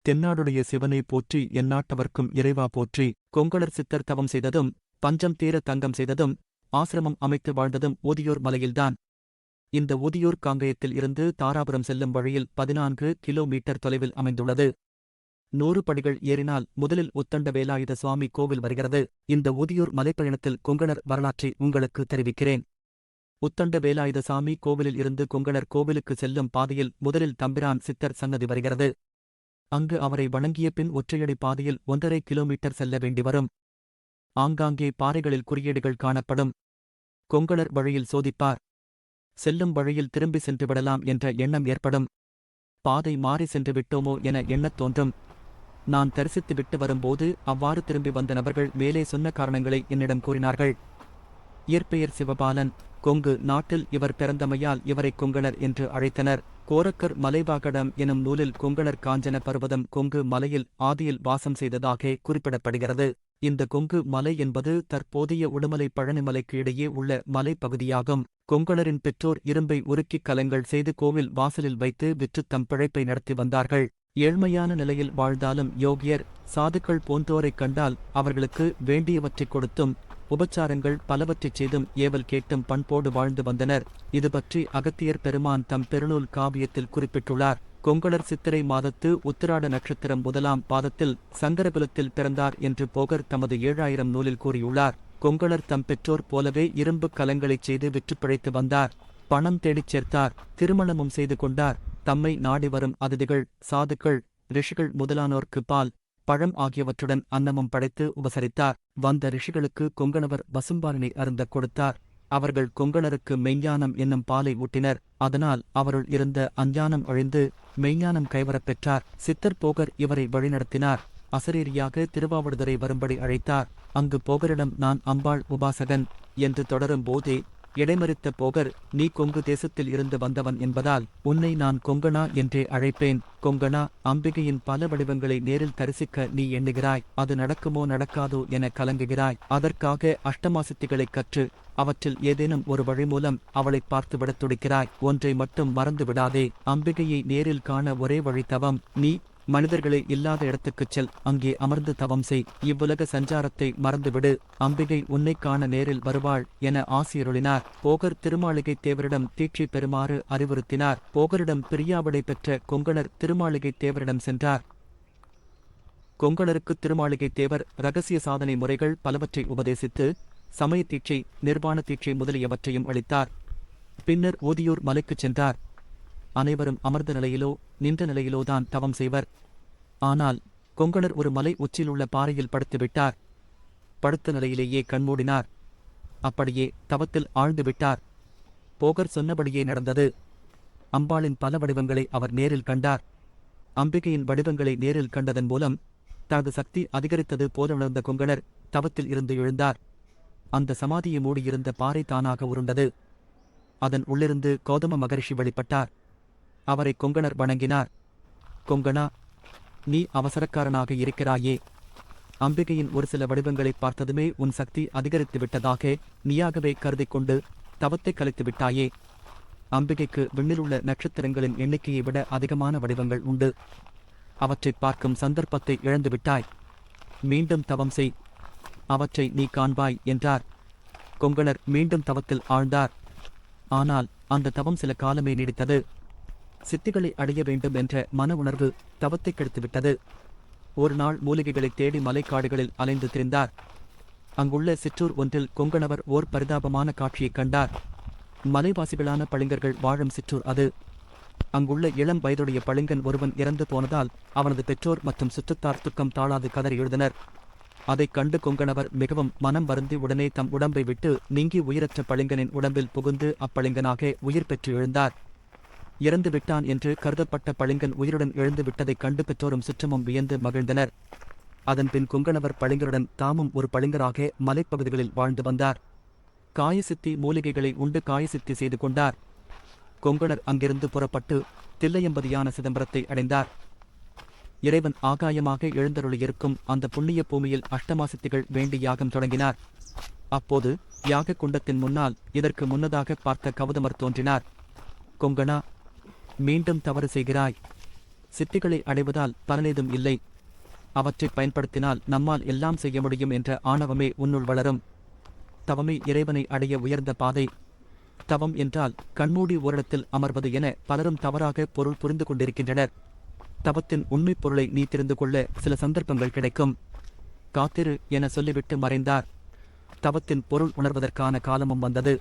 தென்னாடுடைய சிவனை போற்றி எந்நாட்டவர்க்கும் இறைவா போற்றி. கொங்கணர் சித்தர் தவம் செய்ததும் பஞ்சம் தீர தங்கம் செய்ததும் ஆசிரமம் அமைத்து வாழ்ந்ததும் ஊதியூர் மலையில்தான். இந்த ஊதியூர் காங்கயத்தில் இருந்து தாராபுரம் செல்லும் வழியில் 14 கிலோமீட்டர் தொலைவில் அமைந்துள்ளது. 100 படிகள் ஏறினால் முதலில் உத்தண்ட வேலாயுத சுவாமி கோவில் வருகிறது. இந்த ஊதியூர் மலைப்பயணத்தில் கொங்கணர் வரலாற்றை உங்களுக்கு தெரிவிக்கிறேன். உத்தண்ட வேலாயுத சாமி கோவிலில் இருந்து கொங்கணர் கோவிலுக்கு செல்லும் பாதையில் முதலில் தம்பிரான் சித்தர் சன்னதி வருகிறது. அங்கு அவரை வணங்கிய பின் ஒற்றையடி பாதையில் 1.5 கிலோமீட்டர் செல்ல வேண்டி வரும். ஆங்காங்கே பாறைகளில் குறியீடுகள் காணப்படும். கொங்கணர் வழியில் சோதிப்பார். செல்லும் வழியில் திரும்பி சென்று விடலாம் என்ற எண்ணம் ஏற்படும். பாதை மாறி சென்று விட்டோமோ என எண்ணத் தோன்றும். நான் தரிசித்து விட்டு வரும்போது அவ்வாறு திரும்பி வந்த நபர்கள் மேலே சொன்ன காரணங்களை என்னிடம் கூறினார்கள். இயற்பெயர் சிவபாலன். கொங்கு நாட்டில் இவர் பிறந்தமையால் இவரை கொங்கணர் என்று அழைத்தனர். கோரக்கர் மலைவாகடம் எனும் நூலில் கொங்கணர் காஞ்சன பர்வதம் கொங்கு மலையில் ஆதியில் வாசம் செய்ததாக குறிப்பிடப்படுகிறது. இந்த கொங்கு மலை என்பது தற்போதைய உடுமலை பழனிமலைக்கு இடையே உள்ள மலைப்பகுதியாகும். கொங்கணரின் பெற்றோர் இரும்பை உருக்கிக் கலங்கள் செய்து கோவில் வாசலில் வைத்து விற்று தம் பிழைப்பை நடத்தி வந்தார்கள். ஏழ்மையான நிலையில் வாழ்ந்தாலும் யோகியர் சாதுக்கள் போன்றோரைக் கண்டால் அவர்களுக்கு வேண்டியவற்றைக் கொடுத்தும் உபச்சாரங்கள் பலவற்றைச் செய்தும் ஏவல் கேட்டும் பண்போடு வாழ்ந்து வந்தனர். இது பற்றி அகத்தியர் பெருமான் தம் பெருநூல் காவியத்தில் குறிப்பிட்டுள்ளார். கொங்கணர் சித்திரை மாதத்து உத்திராட நட்சத்திரம் 1ஆம் பாதத்தில் சங்கரகுலத்தில் பிறந்தார் என்று போகர் தமது 7000 நூலில் கூறியுள்ளார். கொங்கணர் தம் பெற்றோர் போலவே இரும்பு கலங்களைச் செய்து விற்று பிழைத்து வந்தார். பணம் தேடிச் சேர்த்தார். திருமணமும் செய்து கொண்டார். தம்மை நாடி வரும் அதிதிகள் சாதுக்கள் ரிஷிகள் முதலானோர்க்கு பால் பழம் ஆகியவற்றுடன் அன்னமும் படைத்து உபசரித்தார். வந்த ரிஷிகளுக்கு கொங்கணவர் பசும்பாலினை அருந்தக் கொடுத்தார். அவர்கள் கொங்கணருக்கு மெய்ஞானம் என்னும் பாலை ஊட்டினர். அதனால் அவருள் இருந்த அஞ்ஞானம் அழிந்து மெய்ஞானம் கைவரப் பெற்றார். சித்தர் போகர் இவரை வழிநடத்தினார். அசரீரியாக திருவாவடுதுறை வரும்படி அழைத்தார். அங்கு போகரிடம் நான் அம்பாள் உபாசகன் என்று தொடரும் போதே இடைமறித்த போகர், நீ கொங்கு தேசத்தில் இருந்து வந்தவன் என்பதால் உன்னை நான் கொங்கணா என்றே அழைப்பேன். கொங்கணா, அம்பிகையின் பல வடிவங்களை நேரில் தரிசிக்க நீ எண்ணுகிறாய். அது நடக்குமோ நடக்காதோ என கலங்குகிறாய். அதற்காக அஷ்டமாசித்திகளைக் கற்று அவற்றில் ஏதேனும் ஒரு வழி மூலம் அவளைப் பார்த்துவிடத் துடிக்கிறாய். ஒன்றை மட்டும் மறந்து விடாதே. அம்பிகையை நேரில் காண ஒரே வழி தவம். நீ மனிதர்களே இல்லாத இடத்துக்குச் செல். அங்கே அமர்ந்து தவம் செய். இவ்வுலக சஞ்சாரத்தை மறந்துவிடு. அம்பிகை உன்னைக் காண நேரில் வருவாள் என ஆசியருளினார். போகர் திருமாளிகை தேவரிடம் தீட்சை பெறுமாறு அறிவுறுத்தினார். போகரிடம் பிரியாவிடை பெற்ற கொங்கணர் திருமாளிகை தேவரிடம் சென்றார். கொங்கணருக்கு திருமாளிகை தேவர் இரகசிய சாதனை முறைகள் பலவற்றை உபதேசித்து சமய தீட்சை நிர்வாண தீட்சை முதலியவற்றையும் அளித்தார். பின்னர் ஊதியூர் மலைக்குச் சென்றார். அனைவரும் அமர்ந்த நிலையிலோ நின்ற நிலையிலோதான் தவம் செய்வர். ஆனால் கொங்கணர் ஒரு மலை உச்சியிலுள்ள பாறையில் படுத்துவிட்டார். படுத்த நிலையிலேயே கண்மூடினார். அப்படியே தவத்தில் ஆழ்ந்து விட்டார். போகர் சொன்னபடியே நடந்தது. அம்பாளின் பல வடிவங்களை அவர் நேரில் கண்டார். அம்பிகையின் வடிவங்களை நேரில் கண்டதன் மூலம் தனது சக்தி அதிகரித்தது போல உணர்ந்த கொங்கணர் தவத்தில் இருந்து எழுந்தார். அந்த சமாதியை மூடியிருந்த பாறை தானாக உருண்டது. அதன் உள்ளிருந்து கௌதம மகரிஷி வெளிப்பட்டார். அவரை கொங்கணர் வணங்கினார். கொங்கணா, நீ அவசரக்காரனாக இருக்கிறாயே. அம்பிகையின் ஒரு சில வடிவங்களை பார்த்ததுமே உன் சக்தி அதிகரித்து விட்டதாக நீயாகவே கருதிக் கொண்டு தவத்தை கலைத்து விட்டாயே. அம்பிகைக்கு விண்ணிலுள்ள நட்சத்திரங்களின் எண்ணிக்கையை விட அதிகமான வடிவங்கள் உண்டு. அவற்றைப் பார்க்கும் சந்தர்ப்பத்தை இழந்துவிட்டாய். மீண்டும் தவம் செய். அவற்றை நீ காண்பாய் என்றார். கொங்கணர் மீண்டும் தவத்தில் ஆழ்ந்தார். ஆனால் அந்த தவம் சில காலமே நீடித்தது. சித்திகளை அடைய வேண்டும் என்ற மன உணர்வு தவத்தை கெடுத்துவிட்டது. ஒரு நாள் மூலிகைகளை தேடி மலைக்காடுகளில் அலைந்து திரிந்தார். அங்குள்ள சிற்றூர் ஒன்றில் கொங்கணவர் ஓர் பரிதாபமான காட்சியைக் கண்டார். மலைவாசிகளான பளிங்கர்கள் வாழும் சிற்றூர் அது. அங்குள்ள இளம் வயதுடைய பளிங்கன் ஒருவன் இறந்து போனதால் அவனது பெற்றோர் மற்றும் சுற்றத்தார் துக்கம் தாழாது கதறி எழுந்தனர். அதைக் கண்டு கொங்கணவர் மிகவும் மனம் வருந்தி உடனே தம் உடம்பை விட்டு நீங்கி உயிரற்ற பளிங்கனின் உடம்பில் புகுந்து அப்பளிங்கனாக உயிர் பெற்று எழுந்தார். இறந்து விட்டான் என்று கருதப்பட்ட பளிங்கன் உயிருடன் எழுந்து விட்டதைக் கண்டு பெற்றோரும் சுற்றமும் வியந்து மகிழ்ந்தனர். அதன்பின் கொங்கணவர் பளிங்கருடன் தாமும் ஒரு பளிங்கராக மலைப்பகுதிகளில் வாழ்ந்து வந்தார். காயசித்தி மூலிகைகளை உண்டு காயசித்தி செய்து கொண்டார். கொங்கணர் அங்கிருந்து புறப்பட்டு தில்லையம்பதியான சிதம்பரத்தை அடைந்தார். இறைவன் ஆகாயமாக எழுந்தருளியிருக்கும் அந்த புண்ணிய பூமியில் அஷ்டமாசித்திகள் வேண்டி யாகம் தொடங்கினார். அப்போது யாக குண்டத்தின் முன்னால் இதற்கு முன்னதாக பார்த்த கௌதமர் தோன்றினார். கொங்கணா, மீண்டும் தவறு செய்கிறாய். சித்திகளை அடைவதால் பலனேதும் இல்லை. அவற்றைப் பயன்படுத்தினால் நம்மால் எல்லாம் செய்ய முடியும் என்ற ஆணவமே உன்னுள் வளரும். தவமே இறைவனை அடைய உயர்ந்த பாதை. தவம் என்றால் கண்மூடி ஓரிடத்தில் அமர்வது என பலரும் தவறாக பொருள் புரிந்து கொண்டிருக்கின்றனர். தவத்தின் உண்மைப் பொருளை நீ தெரிந்து கொள்ள சில சந்தர்ப்பங்கள் கிடைக்கும். காத்திரு என சொல்லிவிட்டு மறைந்தார். தவத்தின் பொருள் உணர்வதற்கான காலமும் வந்தது.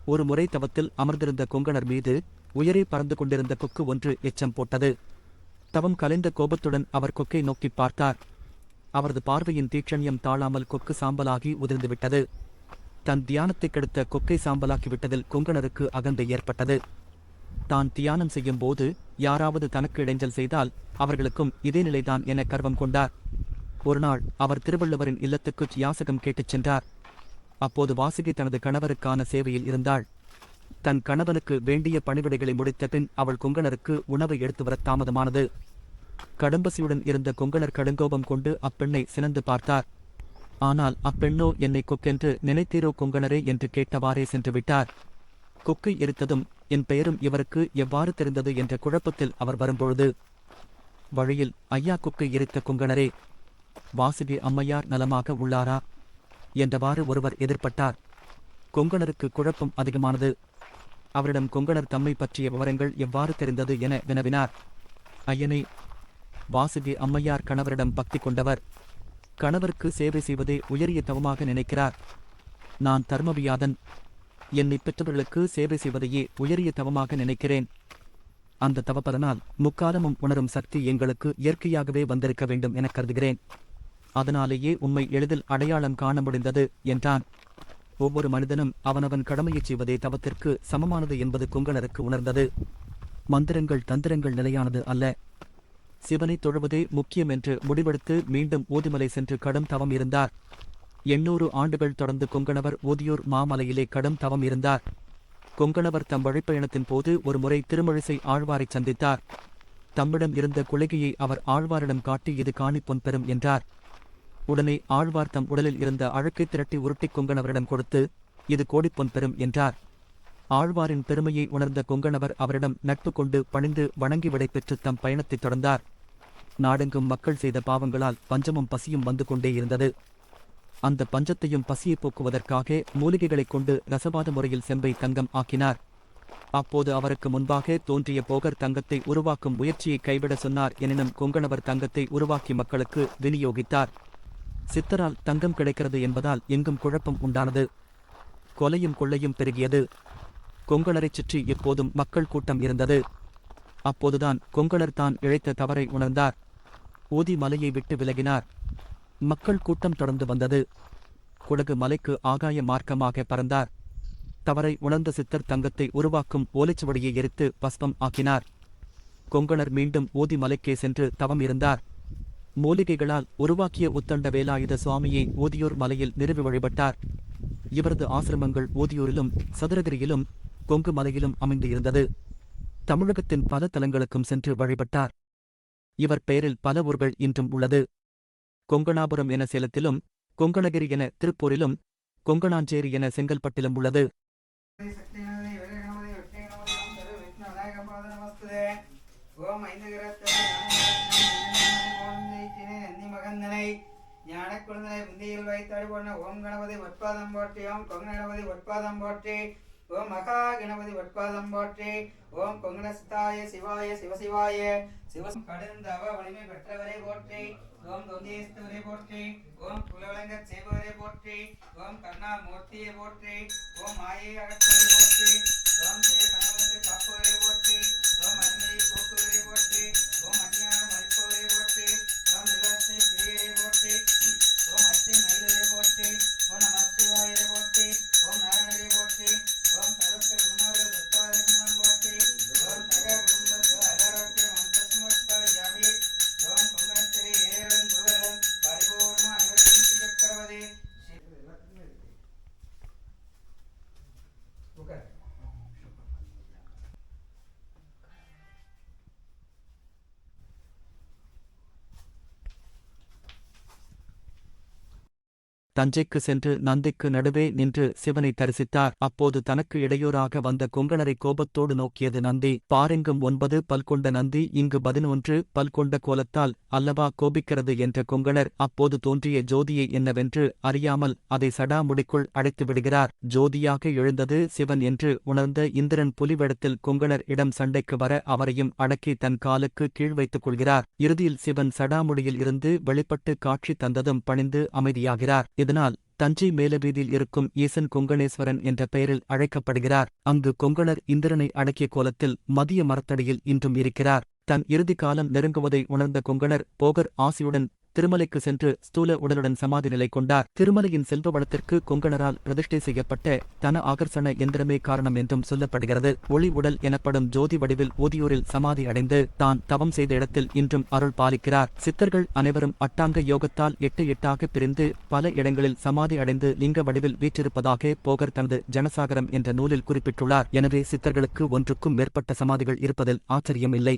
ஒரு முறை தவத்தில் அமர்ந்திருந்த கொங்கணர் மீது உயரே பறந்து கொண்டிருந்த கொக்கு ஒன்று எச்சம் போட்டது. தவம் கலைந்த கோபத்துடன் அவர் கொக்கை நோக்கி பார்த்தார். அவரது பார்வையின் தீட்சண்யம் தாழாமல் கொக்கு சாம்பலாகி உதிர்ந்துவிட்டது. தன் தியானத்தை கெடுத்த கொக்கை சாம்பலாக்கிவிட்டதில் கொங்கணருக்கு அகந்தை ஏற்பட்டது. தான் தியானம் செய்யும் போது யாராவது தனக்கு இடைஞ்சல் செய்தால் அவர்களுக்கும் இதே நிலைதான் என கர்வம் கொண்டார். ஒருநாள் அவர் திருவள்ளுவரின் இல்லத்துக்கு யாசகம் கேட்டுச் சென்றார். அப்போது வாசுகி தனது கணவருக்கான சேவையில் இருந்தாள். தன் கணவனுக்கு வேண்டிய பணிவிடைகளை முடித்த பின் அவள் கொங்கணருக்கு உணவை எடுத்து வர தாமதமானது. கடும்பசியுடன் இருந்த கொங்கணர் கடுங்கோபம் கொண்டு அப்பெண்ணை சினந்து பார்த்தார். ஆனால் அப்பெண்ணோ என்னை கொக்கென்று நினைத்தீரோ கொங்கணரே என்று கேட்டவாறே சென்று விட்டார். கொக்கை எரித்ததும் என் பெயரும் இவருக்கு எவ்வாறு தெரிந்தது என்ற குழப்பத்தில் அவர் வரும்பொழுது வழியில், ஐயா, கொக்கை எரித்த கொங்கணரே, வாசுகி அம்மையார் நலமாக உள்ளாரா என்றவாறு ஒருவர் எதிர்பட்டார். கொங்கணருக்கு குழப்பம் அதிகமானது. அவரிடம் கொங்கணர் தம்மை பற்றிய விவரங்கள் எவ்வாறு தெரிந்தது என வினவினார். ஐயனே, வாசுகி அம்மையார் கணவரிடம் பக்தி கொண்டவர். கணவருக்கு சேவை செய்வதே உயரிய தவமாக நினைக்கிறார். நான் தர்மவியாதன். என்னை பெற்றவர்களுக்கு சேவை செய்வதையே உயரிய தவமாக நினைக்கிறேன். அந்த தவப்பதனால் முக்காலமும் உணரும் சக்தி எங்களுக்கு இயற்கையாகவே வந்திருக்க வேண்டும் என கருதுகிறேன். அதனாலேயே உம்மை எளிதில் அடையாளம் காண முடிந்தது என்றான். ஒவ்வொரு மனிதனும் அவனவன் கடமையைச் செய்வதே தவத்திற்கு சமமானது என்பது கொங்கணருக்கு உணர்ந்தது. மந்திரங்கள் தந்திரங்கள் நிலையானது அல்ல. சிவனை தொழுவதே முக்கியம் என்று முடிவெடுத்து மீண்டும் ஊதிமலை சென்று கடும் தவம் இருந்தார். 800 ஆண்டுகள் தொடர்ந்து கொங்கணவர் ஊதியூர் மாமலையிலே கடும் தவம் இருந்தார். கொங்கணவர் தம் வழிப்பயணத்தின் போது ஒரு முறை திருமழிசை ஆழ்வாரைச் சந்தித்தார். தம்மிடம் இருந்த குளிகையை அவர் ஆழ்வாரிடம் காட்டி இது காணி பொன் பெறும் என்றார். உடனே ஆழ்வார் தம் உடலில் இருந்த அழுக்கை திரட்டி உருட்டி கொங்கணவரிடம் கொடுத்து இது கோடிப்பொன் பெறும் என்றார். ஆழ்வாரின் பெருமையை உணர்ந்த கொங்கணவர் அவரிடம் நட்பு கொண்டு பணிந்து வணங்கி விடை பெற்று தம் பயணத்தைத் தொடர்ந்தார். நாடெங்கும் மக்கள் செய்த பாவங்களால் பஞ்சமும் பசியும் வந்து கொண்டே இருந்தது. அந்த பஞ்சத்தையும் பசியை போக்குவதற்காக மூலிகைகளைக் கொண்டு ரசவாத முறையில் செம்பை தங்கம் ஆக்கினார். அப்போது அவருக்கு முன்பாக தோன்றிய போகர் தங்கத்தை உருவாக்கும் முயற்சியை கைவிட சொன்னார். எனினும் கொங்கணவர் தங்கத்தை உருவாக்கி மக்களுக்கு விநியோகித்தார். சித்தரால் தங்கம் கிடைக்கிறது என்பதால் எங்கும் குழப்பம் உண்டானது. கொலையும் கொள்ளையும் பெருகியது. கொங்கணரைச் சுற்றி எப்போதும் மக்கள் கூட்டம் இருந்தது. அப்போதுதான் கொங்கணர் தான் இழைத்த தவறை உணர்ந்தார். ஊதி மலையை விட்டு விலகினார். மக்கள் கூட்டம் தொடர்ந்து வந்தது. குடகு மலைக்கு ஆகாய மார்க்கமாக பறந்தார். தவறை உணர்ந்த சித்தர் தங்கத்தை உருவாக்கும் ஓலைச்சுவடியை எரித்து பஸ்பம் ஆக்கினார். கொங்கணர் மீண்டும் ஊதி மலைக்கே சென்று தவம் இருந்தார். மூலிகைகளால் உருவாக்கிய உத்தண்ட வேலாயுத சுவாமியை ஊதியூர் மலையில் நிறுவி வழிபட்டார். இவரது ஆசிரமங்கள் ஊதியூரிலும் சதுரகிரியிலும் கொங்கு மலையிலும் அமைந்து இருந்தது. தமிழகத்தின் பல தலங்களுக்கும் சென்று வழிபட்டார். இவர் பெயரில் பல ஊர்கள் இன்றும் உள்ளது. கொங்கணாபுரம் என சேலத்திலும், கொங்கணகிரி என திருப்பூரிலும், கொங்கணாஞ்சேரி என செங்கல்பட்டிலும் உள்ளது. ஞான குழந்தை புந்தியில் வைத்தாடி போன ஓம் கணபதி உட்பாதம் போற்றி, ஓம் கொங்கணபதி உட்பாதம் போற்றி, ஓம் மகா கணபதி உட்பாதம் போற்றி, ஓம் கொங்கணஸ்தாய சிவாய சிவசிவாய சிவம் கடுந்தவ வலிமை பெற்றவரை போற்றி, ஓம் தொந்தியஸ்தவரை போற்றி, ஓம் குலவளங்கச் செய்பவரை போற்றி, ஓம் கருணாமூர்த்தியை போற்றி, ஓம் மாயை அகற்றுவரை போற்றி, ஓம் ஜெய கணவனுக்கு காப்பவரை போற்றி, ஓம் அருமையை போக்குவரை போற்றி, ஓம் அஞ்ஞானம் அளிப்பவரை போற்றி, ஓம் நிலத்தை பிரியரை போற்றி, ஓம் அச்சை மயிலரை போற்றி, ஓம் நம சிவாயரை போற்றி, ஓம் நாராயணரை போற்றி, ஓம் சர்வத்த குருநாதர் தத்தாரகமனம் போற்றி, ஓம் சக குடும்ப அலராட்சிய மந்திர சமஸ்கார ஜாமி, ஓம் கொங்கணத்திரை ஏரன் துவரன் பரிபூர்ண அனைவருக்கும் சக்கரவதி தஞ்சைக்கு சென்று நந்திக்கு நடுவே நின்று சிவனை தரிசித்தார். அப்போது தனக்கு இடையூறாக வந்த கொங்கணரை கோபத்தோடு நோக்கியது நந்தி. பாரெங்கும் 9 பல் கொண்ட நந்தி இங்கு 11 பல் கொண்ட கோலத்தால் அல்லவா கோபிக்கிறது என்ற கொங்கணர் அப்போது தோன்றிய ஜோதியை என்னவென்று அறியாமல் அதை சடாமுடிக்குள் அடைத்து விடுகிறார். ஜோதியாக எழுந்தது சிவன் என்று உணர்ந்த இந்திரன் புலிவெடத்தில் கொங்கணர் இடம் சண்டைக்கு வர அவரையும் அடக்கி தன் காலுக்கு கீழ் வைத்துக் கொள்கிறார். இறுதியில் சிவன் சடாமுடியில் இருந்து வெளிப்பட்டு காட்சி தந்ததும் பணிந்து அமைதியாகிறார். இதனால் தஞ்சை மேலவீதியில் இருக்கும் ஈசன் கொங்கணேஸ்வரன் என்ற பெயரில் அழைக்கப்படுகிறார். அங்கு கொங்கணர் இந்திரனை அடக்கிய கோலத்தில் மதிய மரத்தடியில் இன்றும் இருக்கிறார். தன் இறுதி காலம் நெருங்குவதை உணர்ந்த கொங்கணர் போகர் ஆசியுடன் திருமலைக்கு சென்று ஸ்தூல உடலுடன் சமாதி நிலை கொண்டார். திருமலையின் செல்வ வளத்திற்கு கொங்கணரால் பிரதிஷ்டை செய்யப்பட்ட தன ஆகர்ஷண எந்திரமே காரணம் என்றும் சொல்லப்படுகிறது. ஒளி உடல் எனப்படும் ஜோதி வடிவில் ஓதியூரில் சமாதி அடைந்து தான் தவம் செய்த இடத்தில் இன்றும் அருள் பாலிக்கிறார். சித்தர்கள் அனைவரும் அட்டாங்க யோகத்தால் 8 பிரிந்து பல இடங்களில் சமாதி அடைந்து லிங்க வடிவில் வீற்றிருப்பதாக போகர் தனது ஜனசாகரம் என்ற நூலில் குறிப்பிட்டுள்ளார். எனவே சித்தர்களுக்கு ஒன்றுக்கும் மேற்பட்ட சமாதிகள் இருப்பதில் ஆச்சரியமில்லை.